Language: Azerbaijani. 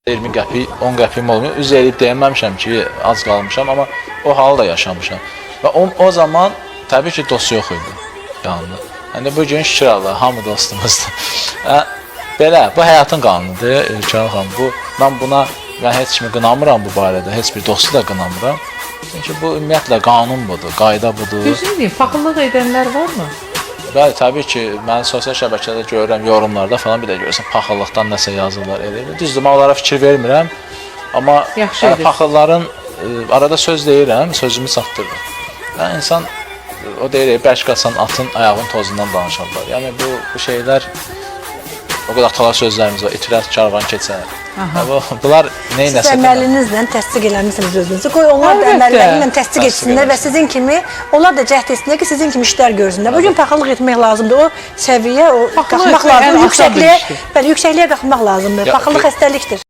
20 qəpik, 10 qəpiyim olmuyor. Üz eləyib deyəməmişəm ki, az qalmışam, amma o halı da yaşamışam. Və o zaman təbii ki, dost yox idi yanında. Yəni bugün şükür Allah, hamı dostumuzdur. Belə, bu həyatın qanunudur, Ülkənin xanım. Mən heç kimi qınamıram bu barədə, heç bir dostu da qınamıram. Çünki bu ümumiyyətlə qanun budur, qayda budur. Düzünü deyim, paxıllıq edənlər varmı? Bəli, təbii ki, mən sosial şəbəkədə görürəm, yorumlarda falan bir də görürsən, paxıllıqdan nəsə yazırlar, elə. Düzdür, mən onlara fikir vermirəm, amma paxılların arada söz deyirəm, sözümü çatdırıram. Yəni, insan, o deyir, bərk qaçan atın ayağının tozundan danışarlar. Yəni, bu şeylər, o qədər talar sözlərimiz var, itirər, karvan keçər. Bunlar neynəsə... Siz əməlinizlə təsdiq eləmişsiniz özünüzü. Qoy onlar da əməllərlə təsdiq etsinlər və sizin kimi, onlar da cəhd etsinlər ki, sizin kimi işlər görsünlər. Bugün paxıllıq etmək lazımdır, o səviyyə, qalxmaq lazımdır, yüksəkliyə qalxmaq lazımdır. Paxıllıq xəstəlikdir.